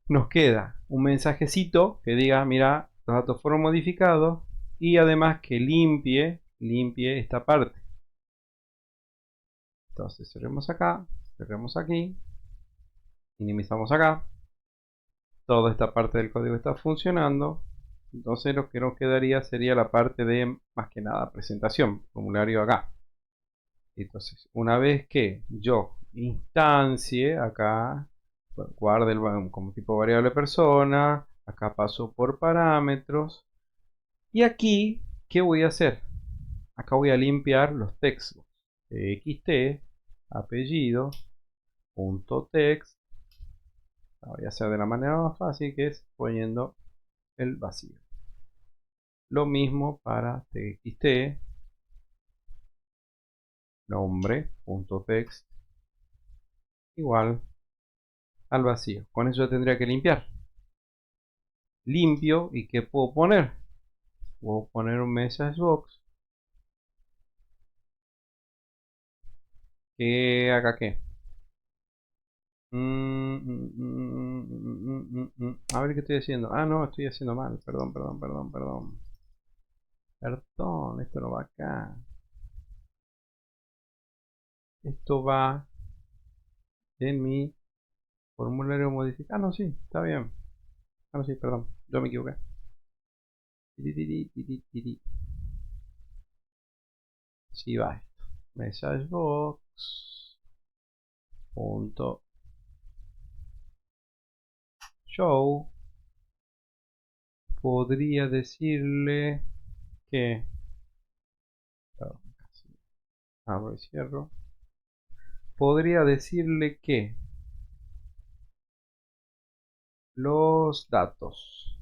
Nos queda un mensajecito que diga, mira, los datos fueron modificados y además que limpie esta parte. Entonces, cerremos acá, cerremos aquí, minimizamos acá. Toda esta parte del código está funcionando. Entonces, lo que nos quedaría sería la parte de, más que nada, presentación, formulario acá. Entonces, una vez que yo instancie acá, guarde como tipo variable persona, acá paso por parámetros, y aquí, ¿qué voy a hacer? Acá voy a limpiar los textos. Txt, apellido, punto text. La voy a hacer de la manera más fácil, que es poniendo el vacío. Lo mismo para txt, nombre.text igual al vacío. Con eso ya tendría que limpiar. Limpio, ¿y qué puedo poner? Puedo poner un message box que haga qué. A ver qué estoy haciendo. Ah, no, estoy haciendo mal. Perdón, perdón, perdón, perdón. Perdón, esto no va acá. Esto va en mi formulario modificado. Ah, no, sí, está bien. Ah, no, sí, perdón. Yo me equivoqué. Sí, va esto. Message box. Punto show. Podría decirle que... Perdón, casi. Abro y cierro. Podría decirle que los datos,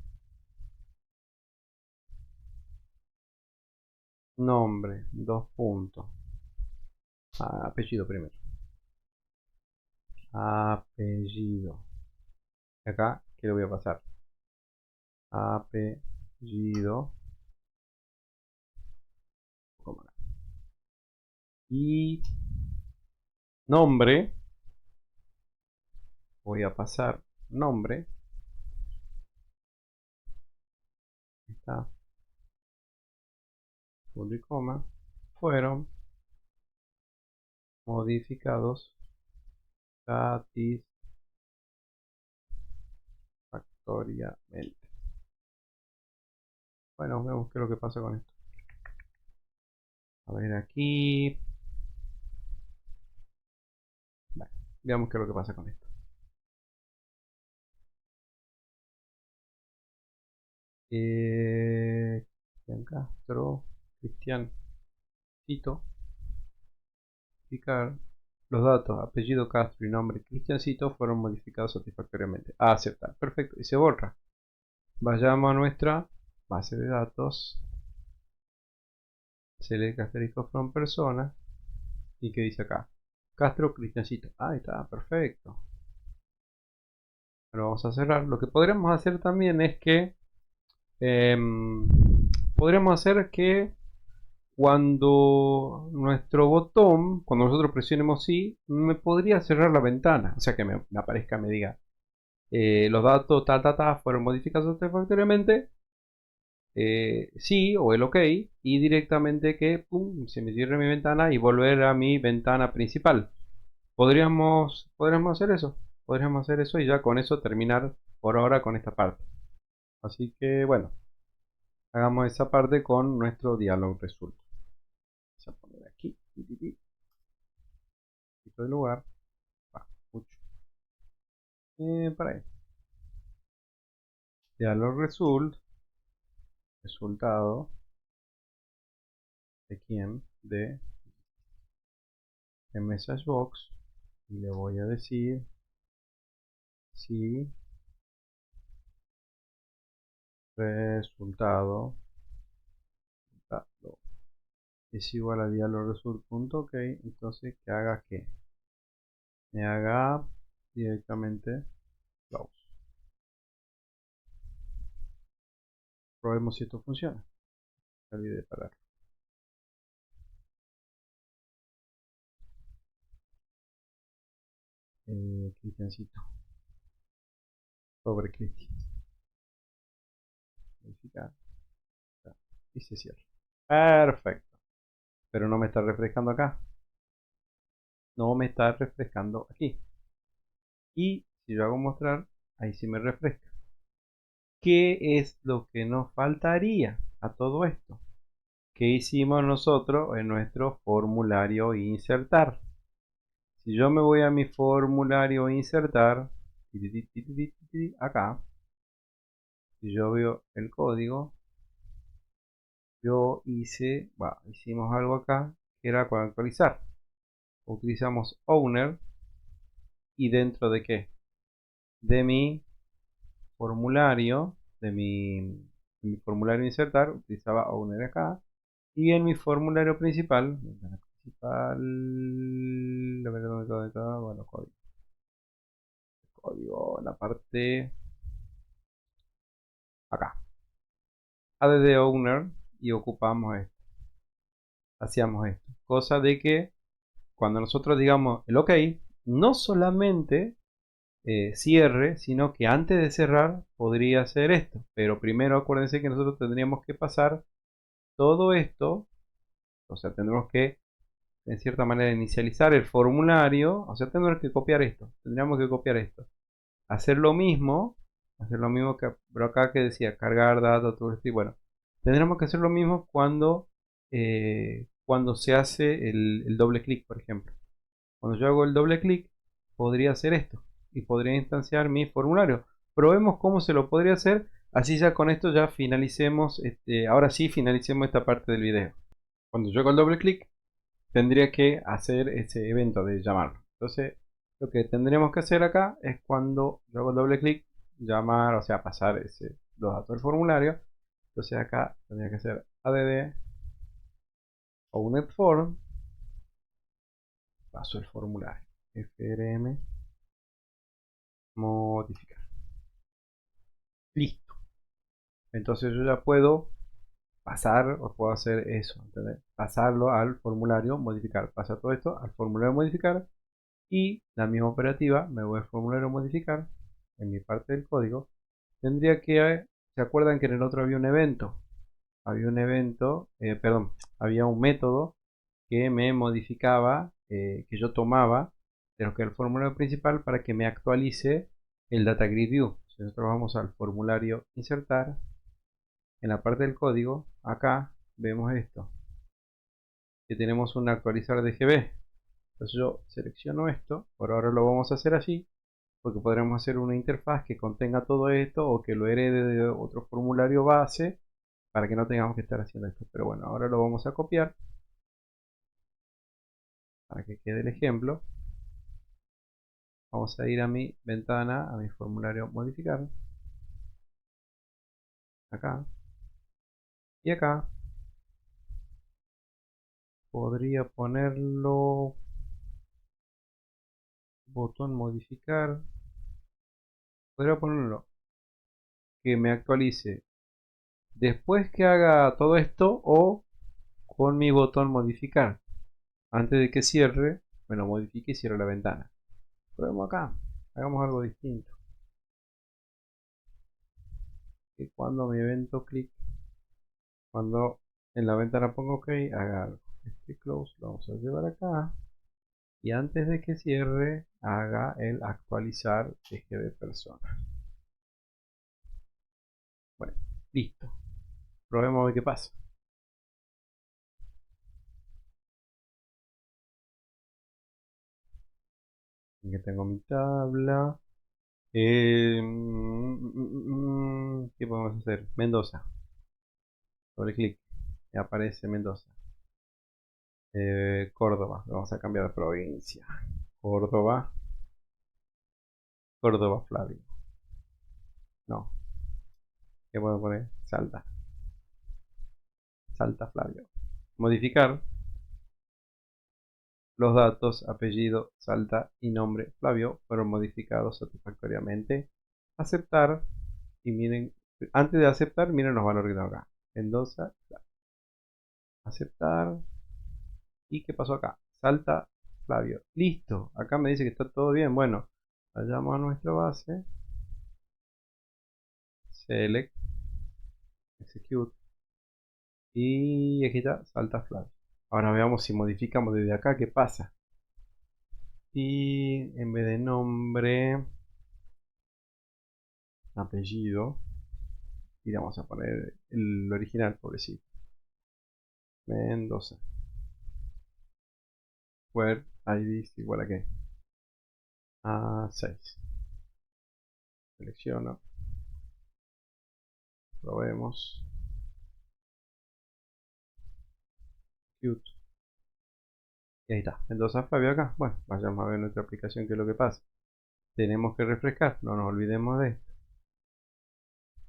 nombre, dos puntos, apellido primero, apellido, acá, ¿qué le voy a pasar? Apellido, y nombre, voy a pasar nombre, está, punto y coma, fueron modificados satisfactoriamente. Bueno, vemos qué es lo que pasa con esto. A ver aquí. Bueno, veamos qué es lo que pasa con esto. Cristian Castro, Cristian Cito, indicar los datos, apellido Castro y nombre Cristian Cito fueron modificados satisfactoriamente. Aceptar, perfecto, y se borra. Vayamos a nuestra base de datos, select asterisco from persona, y que dice acá, Castro Cristian Cito. Ahí está, perfecto. Ahora vamos a cerrar. Lo que podríamos hacer también es que podríamos hacer que cuando nuestro botón, cuando nosotros presionemos sí, me podría cerrar la ventana. O sea que me aparezca, me diga, los datos fueron modificados satisfactoriamente, sí o el OK, y directamente que pum, se me cierre mi ventana y volver a mi ventana principal. Podríamos hacer eso. Podríamos hacer eso y ya con eso terminar por ahora con esta parte. Así que bueno, hagamos esa parte con nuestro dialog result. Vamos a poner aquí, quito de lugar, mucho. Para ahí. Dialog result, resultado de quién, de message box, y le voy a decir si resultado es igual a dialog result.ok, entonces que haga que me haga directamente close. Probemos si esto funciona. Me olvidé de parar. Cristiancito. Sobre Cristian. Verificar. Y se cierra. Perfecto. Pero no me está refrescando acá. No me está refrescando aquí. Y si yo hago mostrar, ahí sí me refresca. ¿Qué es lo que nos faltaría a todo esto? ¿Qué hicimos nosotros en nuestro formulario insertar? Si yo me voy a mi formulario insertar, acá, si yo veo el código, yo hicimos algo acá que era para actualizar. Utilizamos owner y dentro de qué? De mi formulario, de mi En mi formulario insertar utilizaba owner acá. Y en mi formulario principal, a ver dónde está, bueno, código, la parte acá, add owner, y ocupamos esto, hacíamos esto, cosa de que cuando nosotros digamos el OK, no solamente cierre, sino que antes de cerrar podría hacer esto, pero primero acuérdense que nosotros tendríamos que pasar todo esto, o sea, tendremos que en cierta manera inicializar el formulario, o sea, tendremos que copiar esto, tendríamos que copiar esto, hacer lo mismo que pero acá que decía cargar datos, todo esto, y bueno, tendremos que hacer lo mismo cuando se hace el doble clic, por ejemplo. Cuando yo hago el doble clic, podría hacer esto y podría instanciar mi formulario. Probemos cómo se lo podría hacer, así ya con esto ya finalicemos, ahora sí finalicemos esta parte del video. Cuando yo hago el doble clic, tendría que hacer ese evento de llamarlo. Entonces, lo que tendremos que hacer acá es cuando yo hago el doble clic, llamar, o sea, pasar los datos del formulario. Entonces acá tendría que hacer add owned form, paso el formulario, frm modificar. Listo. Entonces yo ya puedo pasar o puedo hacer eso, ¿entendés? Pasarlo al formulario modificar. Pasa todo esto al formulario modificar y la misma operativa, me voy al formulario modificar en mi parte del código. Tendría que, ¿se acuerdan que en el otro había un evento? Había un evento, perdón, había un método que me modificaba, que yo tomaba de lo que es el formulario principal para que me actualice el data grid view. Si nosotros vamos al formulario insertar, en la parte del código, acá vemos esto, que tenemos un actualizar de GB. Entonces yo selecciono esto, por ahora lo vamos a hacer así, porque podremos hacer una interfaz que contenga todo esto o que lo herede de otro formulario base para que no tengamos que estar haciendo esto. Pero bueno, ahora lo vamos a copiar para que quede el ejemplo. Vamos a ir a mi ventana, a mi formulario modificar, acá y acá. Podría ponerlo botón modificar. Podría ponerlo que me actualice después que haga todo esto o con mi botón modificar. Antes de que cierre, me lo modifique y cierre la ventana. Probemos acá. Hagamos algo distinto. Que cuando mi evento clic, cuando en la ventana pongo OK, haga algo. Este close lo vamos a llevar acá. Y antes de que cierre, haga el actualizar eje de persona. Bueno, listo. Probemos a ver qué pasa. Aquí tengo mi tabla. ¿Qué podemos hacer? Mendoza. Doble clic. Me aparece Mendoza. Córdoba. Vamos a cambiar de provincia. Córdoba. Córdoba Flavio. No. ¿Qué puedo poner? Salta. Salta Flavio. Modificar. Los datos, apellido, Salta y nombre Flavio fueron modificados satisfactoriamente. Aceptar. Y miren, antes de aceptar, miren los valores que tengo acá. Mendoza. Aceptar. ¿Y qué pasó acá? Salta Flavio. Listo. Acá me dice que está todo bien. Bueno, vayamos a nuestra base. Select. Execute. Y aquí está, salta Flavio. Ahora veamos si modificamos desde acá qué pasa. Y en vez de nombre, apellido, y vamos a poner el original, pobrecito. Mendoza. Where ID es igual a qué? A 6. Selecciono. Probemos. Cute. Y ahí está. Mendoza Flavio acá. Bueno, vayamos a ver nuestra aplicación qué es lo que pasa. Tenemos que refrescar. No nos olvidemos de esto.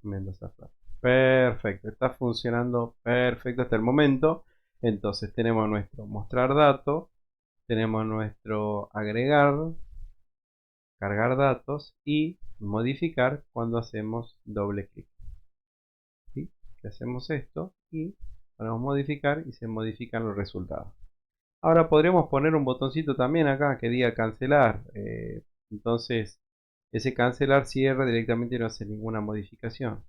Mendoza Flavio. Perfecto, está funcionando perfecto hasta el momento. Entonces tenemos nuestro mostrar datos, tenemos nuestro agregar, cargar datos y modificar cuando hacemos doble clic. ¿Sí? Que hacemos esto y ponemos modificar y se modifican los resultados. Ahora podríamos poner un botoncito también acá que diga cancelar. Entonces ese cancelar cierra directamente y no hace ninguna modificación.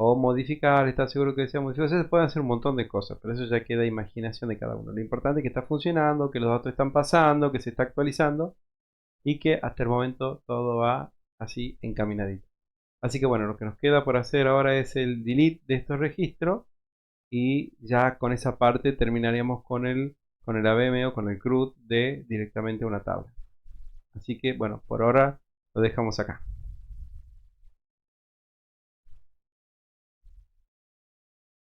O modificar, estar seguro que sea modificado. Se pueden hacer un montón de cosas, pero eso ya queda a imaginación de cada uno. Lo importante es que está funcionando, que los datos están pasando, que se está actualizando y que hasta el momento todo va así encaminadito. Así que bueno, lo que nos queda por hacer ahora es el delete de estos registros y ya con esa parte terminaríamos con el ABM o con el CRUD de directamente una tabla. Así que bueno, por ahora lo dejamos acá.